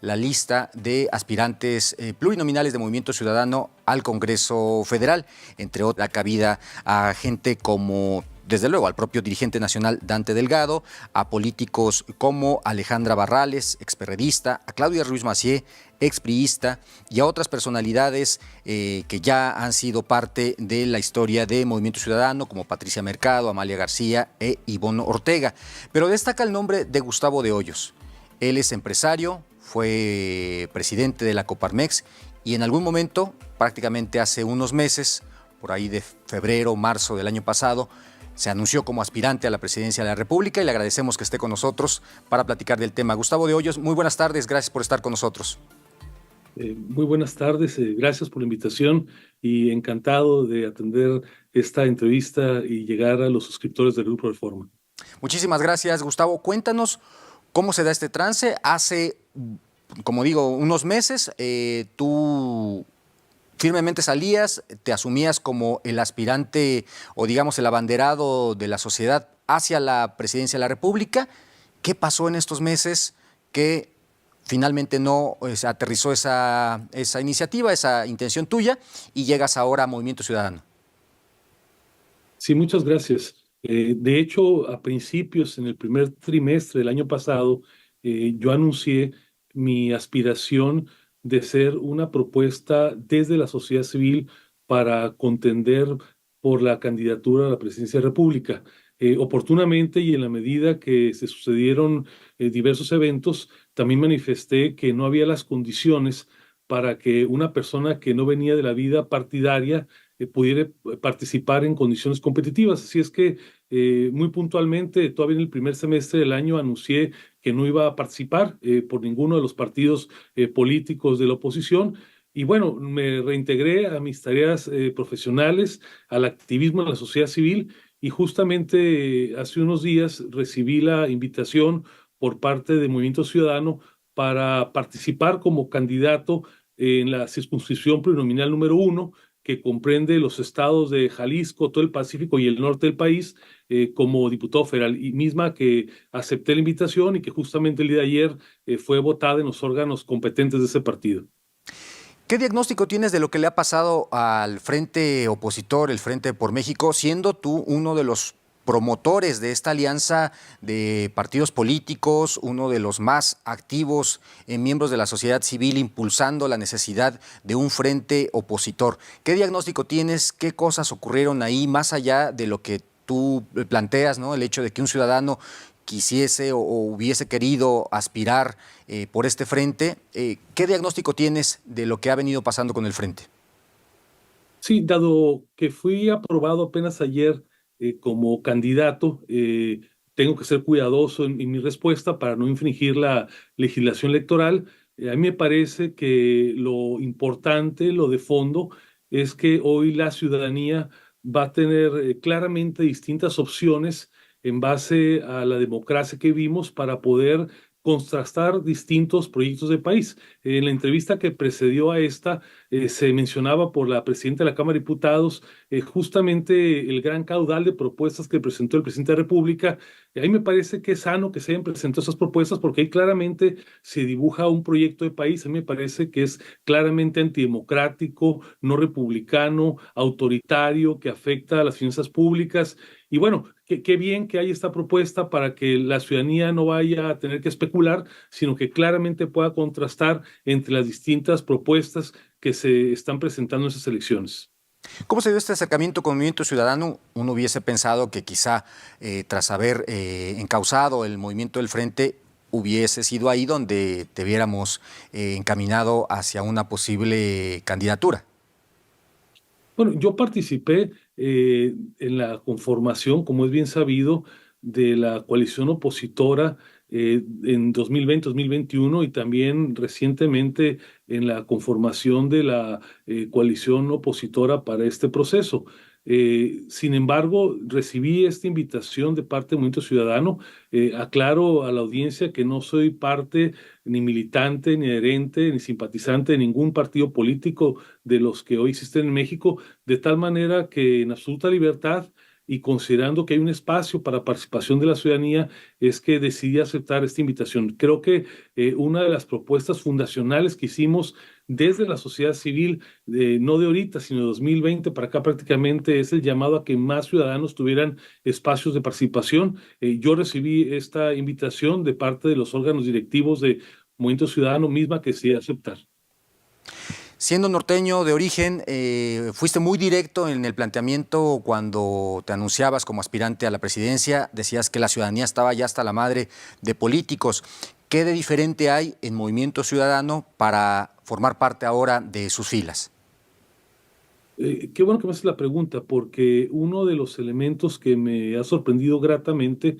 la lista de aspirantes plurinominales de Movimiento Ciudadano al Congreso Federal, entre otras, da cabida a gente como, desde luego, al propio dirigente nacional Dante Delgado, a políticos como Alejandra Barrales, experredista, a Claudia Ruiz Massieu, expriista, y a otras personalidades que ya han sido parte de la historia de Movimiento Ciudadano, como Patricia Mercado, Amalia García e Ivonne Ortega. Pero destaca el nombre de Gustavo de Hoyos. Él es empresario, fue presidente de la Coparmex y en algún momento, prácticamente hace unos meses, por ahí de febrero, marzo del año pasado, se anunció como aspirante a la presidencia de la República y le agradecemos que esté con nosotros para platicar del tema. Gustavo de Hoyos, muy buenas tardes, gracias por estar con nosotros. Muy buenas tardes, gracias por la invitación y encantado de atender esta entrevista y llegar a los suscriptores del Grupo Reforma. Muchísimas gracias, Gustavo. Cuéntanos cómo se da este trance. Hace, como digo, unos meses, tú firmemente salías, te asumías como el aspirante o digamos el abanderado de la sociedad hacia la presidencia de la República. ¿Qué pasó en estos meses que finalmente no aterrizó esa iniciativa, esa intención tuya y llegas ahora a Movimiento Ciudadano? Sí, muchas gracias. De hecho, a principios, en el primer trimestre del año pasado, yo anuncié mi aspiración de ser una propuesta desde la sociedad civil para contender por la candidatura a la presidencia de la República. Oportunamente y en la medida que se sucedieron diversos eventos, también manifesté que no había las condiciones para que una persona que no venía de la vida partidaria pudiera participar en condiciones competitivas. Así es que muy puntualmente, todavía en el primer semestre del año, anuncié que no iba a participar por ninguno de los partidos políticos de la oposición. Y bueno, me reintegré a mis tareas profesionales, al activismo en la sociedad civil, y justamente hace unos días recibí la invitación por parte de Movimiento Ciudadano para participar como candidato en la circunscripción plurinominal número 1, que comprende los estados de Jalisco, todo el Pacífico y el norte del país, como diputado federal, y misma que acepté la invitación y que justamente el día de ayer fue votada en los órganos competentes de ese partido. ¿Qué diagnóstico tienes de lo que le ha pasado al frente opositor, el Frente por México, siendo tú uno de los promotores de esta alianza de partidos políticos, uno de los más activos miembros de la sociedad civil impulsando la necesidad de un frente opositor? ¿Qué diagnóstico tienes? ¿Qué cosas ocurrieron ahí más allá de lo que tú planteas, ¿no? El hecho de que un ciudadano quisiese o hubiese querido aspirar por este frente. ¿Qué diagnóstico tienes de lo que ha venido pasando con el frente? Sí, dado que fui aprobado apenas ayer como candidato, tengo que ser cuidadoso en mi respuesta para no infringir la legislación electoral. A mí me parece que lo importante, lo de fondo, es que hoy la ciudadanía va a tener claramente distintas opciones en base a la democracia que vimos para poder contrastar distintos proyectos de país. En la entrevista que precedió a esta, se mencionaba por la presidenta de la Cámara de Diputados justamente el gran caudal de propuestas que presentó el presidente de la República. Y a mí me parece que es sano que se hayan presentado esas propuestas porque ahí claramente se dibuja un proyecto de país. A mí me parece que es claramente antidemocrático, no republicano, autoritario, que afecta a las finanzas públicas. Y bueno, qué bien que hay esta propuesta para que la ciudadanía no vaya a tener que especular, sino que claramente pueda contrastar entre las distintas propuestas que se están presentando en esas elecciones. ¿Cómo se dio este acercamiento con Movimiento Ciudadano? Uno hubiese pensado que quizá tras haber encauzado el movimiento del Frente hubiese sido ahí donde te viéramos encaminado hacia una posible candidatura. Bueno, yo participé en la conformación, como es bien sabido, de la coalición opositora en 2020-2021 y también recientemente en la conformación de la coalición opositora para este proceso. Sin embargo, recibí esta invitación de parte del Movimiento Ciudadano. Aclaro a la audiencia que no soy parte ni militante, ni adherente, ni simpatizante de ningún partido político de los que hoy existen en México, de tal manera que en absoluta libertad y considerando que hay un espacio para participación de la ciudadanía, es que decidí aceptar esta invitación. Creo que una de las propuestas fundacionales que hicimos desde la sociedad civil, no de ahorita, sino de 2020 para acá prácticamente, es el llamado a que más ciudadanos tuvieran espacios de participación. Yo recibí esta invitación de parte de los órganos directivos de Movimiento Ciudadano misma que decidí aceptar. Siendo norteño de origen, fuiste muy directo en el planteamiento cuando te anunciabas como aspirante a la presidencia, decías que la ciudadanía estaba ya hasta la madre de políticos. ¿Qué de diferente hay en Movimiento Ciudadano para formar parte ahora de sus filas? Qué bueno que me haces la pregunta, porque uno de los elementos que me ha sorprendido gratamente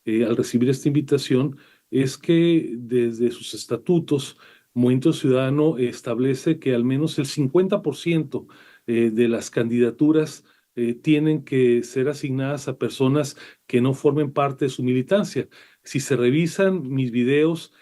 al recibir esta invitación es que desde sus estatutos, Movimiento Ciudadano establece que al menos el 50% de las candidaturas tienen que ser asignadas a personas que no formen parte de su militancia. Si se revisan mis videos,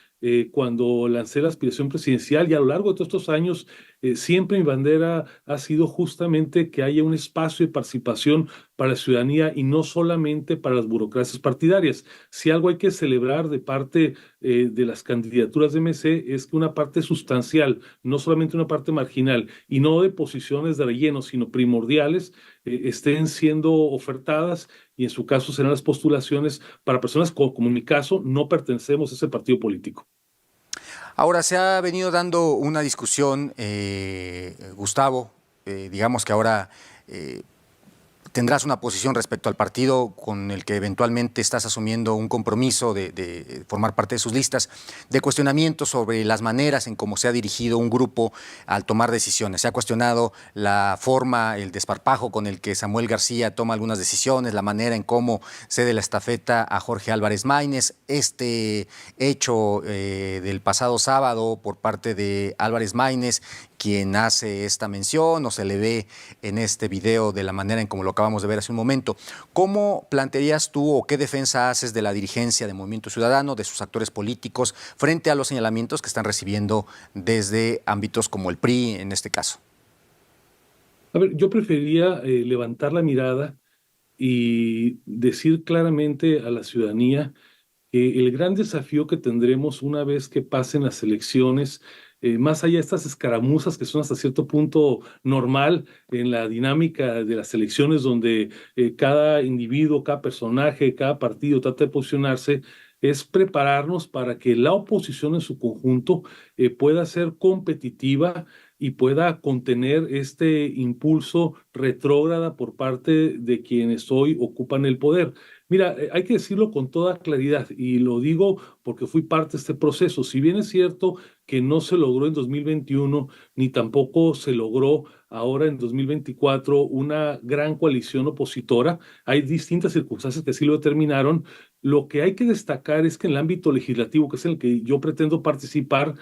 cuando lancé la aspiración presidencial y a lo largo de todos estos años, siempre mi bandera ha sido justamente que haya un espacio de participación para la ciudadanía y no solamente para las burocracias partidarias. Si algo hay que celebrar de parte de las candidaturas de MC es que una parte sustancial, no solamente una parte marginal y no de posiciones de relleno, sino primordiales, estén siendo ofertadas y en su caso serán las postulaciones para personas como en mi caso no pertenecemos a ese partido político. Ahora se ha venido dando una discusión, Gustavo, digamos que ahora tendrás una posición respecto al partido con el que eventualmente estás asumiendo un compromiso de formar parte de sus listas, de cuestionamientos sobre las maneras en cómo se ha dirigido un grupo al tomar decisiones. Se ha cuestionado la forma, el desparpajo con el que Samuel García toma algunas decisiones, la manera en cómo cede la estafeta a Jorge Álvarez Maínez, este hecho del pasado sábado por parte de Álvarez Maínez, quien hace esta mención o se le ve en este video de la manera en como lo acabamos de ver hace un momento. ¿Cómo plantearías tú o qué defensa haces de la dirigencia de Movimiento Ciudadano, de sus actores políticos, frente a los señalamientos que están recibiendo desde ámbitos como el PRI en este caso? A ver, yo preferiría levantar la mirada y decir claramente a la ciudadanía que el gran desafío que tendremos una vez que pasen las elecciones, más allá de estas escaramuzas que son hasta cierto punto normal en la dinámica de las elecciones, donde cada individuo, cada personaje, cada partido trata de posicionarse, es prepararnos para que la oposición en su conjunto pueda ser competitiva y pueda contener este impulso retrógrada por parte de quienes hoy ocupan el poder. Mira, hay que decirlo con toda claridad y lo digo porque fui parte de este proceso. Si bien es cierto que no se logró en 2021 ni tampoco se logró ahora en 2024 una gran coalición opositora, hay distintas circunstancias que sí lo determinaron. Lo que hay que destacar es que en el ámbito legislativo, que es en el que yo pretendo participar,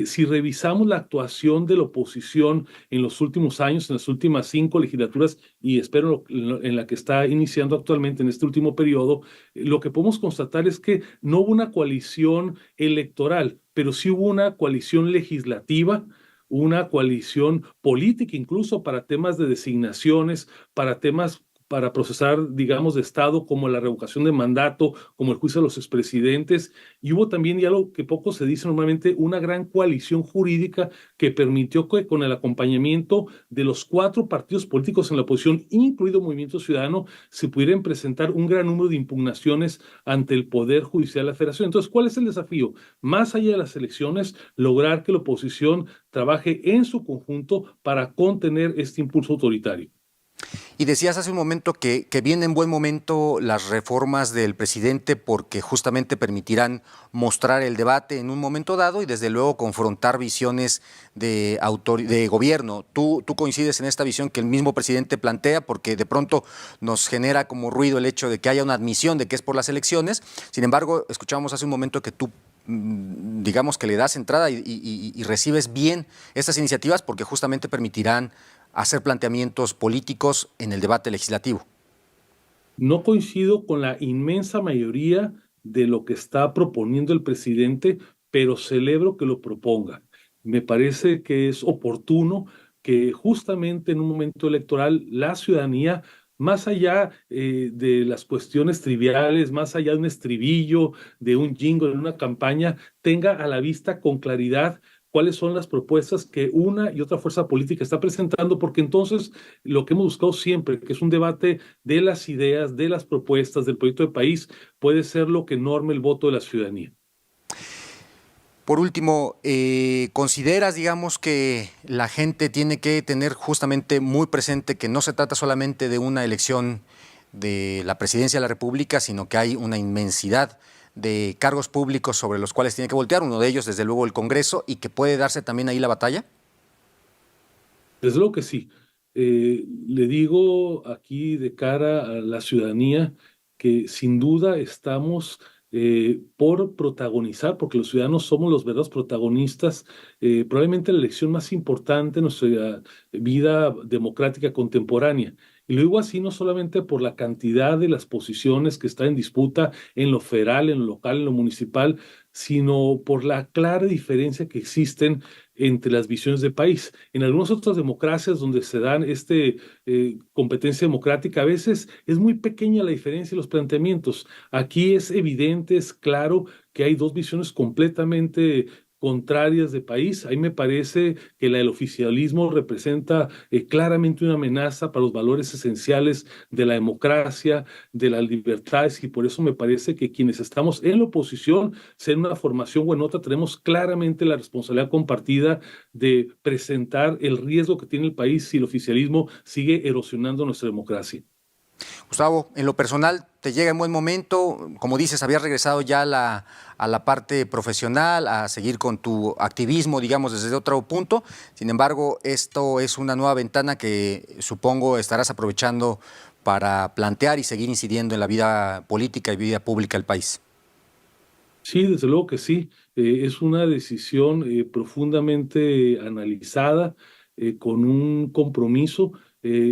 si revisamos la actuación de la oposición en los últimos años, en las últimas 5 legislaturas, y espero en la que está iniciando actualmente en este último periodo, lo que podemos constatar es que no hubo una coalición electoral, pero sí hubo una coalición legislativa, una coalición política, incluso para temas de designaciones, para temas para procesar, digamos, de Estado, como la revocación de mandato, como el juicio de los expresidentes, y hubo también, y algo que poco se dice normalmente, una gran coalición jurídica que permitió que con el acompañamiento de los 4 partidos políticos en la oposición, incluido Movimiento Ciudadano, se pudieran presentar un gran número de impugnaciones ante el Poder Judicial de la Federación. Entonces, ¿cuál es el desafío? Más allá de las elecciones, lograr que la oposición trabaje en su conjunto para contener este impulso autoritario. Y decías hace un momento que vienen en buen momento las reformas del presidente porque justamente permitirán mostrar el debate en un momento dado y desde luego confrontar visiones de gobierno. ¿Tú coincides en esta visión que el mismo presidente plantea? Porque de pronto nos genera como ruido el hecho de que haya una admisión de que es por las elecciones. Sin embargo, escuchábamos hace un momento que tú digamos que le das entrada y recibes bien estas iniciativas porque justamente permitirán hacer planteamientos políticos en el debate legislativo. No coincido con la inmensa mayoría de lo que está proponiendo el presidente, pero celebro que lo proponga. Me parece que es oportuno que justamente en un momento electoral la ciudadanía más allá de las cuestiones triviales, más allá de un estribillo, de un jingle en una campaña, tenga a la vista con claridad cuáles son las propuestas que una y otra fuerza política está presentando, porque entonces lo que hemos buscado siempre, que es un debate de las ideas, de las propuestas, del proyecto de país, puede ser lo que norme el voto de la ciudadanía. Por último, ¿consideras, digamos, que la gente tiene que tener justamente muy presente que no se trata solamente de una elección de la presidencia de la República, sino que hay una inmensidad de cargos públicos sobre los cuales tiene que voltear, uno de ellos, desde luego, el Congreso, y que puede darse también ahí la batalla? Desde luego que sí. Le digo aquí de cara a la ciudadanía que sin duda estamos por protagonizar, porque los ciudadanos somos los verdaderos protagonistas, probablemente la elección más importante en nuestra vida democrática contemporánea. Y lo digo así no solamente por la cantidad de las posiciones que están en disputa en lo federal, en lo local, en lo municipal, sino por la clara diferencia que existen entre las visiones de país. En algunas otras democracias donde se dan competencia democrática, a veces es muy pequeña la diferencia en los planteamientos. Aquí es evidente, es claro que hay dos visiones completamente contrarias de país. Ahí me parece que la del oficialismo representa claramente una amenaza para los valores esenciales de la democracia, de las libertades, y por eso me parece que quienes estamos en la oposición, sea en una formación o en otra, tenemos claramente la responsabilidad compartida de presentar el riesgo que tiene el país si el oficialismo sigue erosionando nuestra democracia. Gustavo, en lo personal, te llega en buen momento, como dices, habías regresado ya a la parte profesional, a seguir con tu activismo, digamos, desde otro punto. Sin embargo, esto es una nueva ventana que supongo estarás aprovechando para plantear y seguir incidiendo en la vida política y vida pública del país. Sí, desde luego que sí. Es una decisión profundamente analizada, con un compromiso.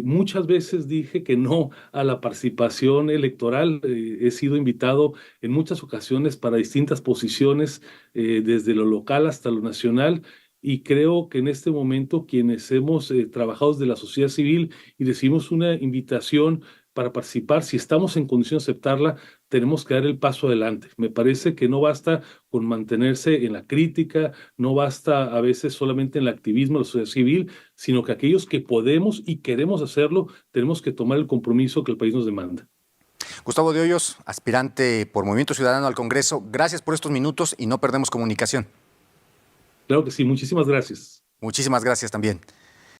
Muchas veces dije que no a la participación electoral. He sido invitado en muchas ocasiones para distintas posiciones, desde lo local hasta lo nacional. Y creo que en este momento quienes hemos trabajado desde la sociedad civil y recibimos una invitación para participar, si estamos en condición de aceptarla, tenemos que dar el paso adelante. Me parece que no basta con mantenerse en la crítica, no basta a veces solamente en el activismo de la sociedad civil, sino que aquellos que podemos y queremos hacerlo, tenemos que tomar el compromiso que el país nos demanda. Gustavo de Hoyos, aspirante por Movimiento Ciudadano al Congreso, gracias por estos minutos y no perdemos comunicación. Claro que sí, muchísimas gracias. Muchísimas gracias también.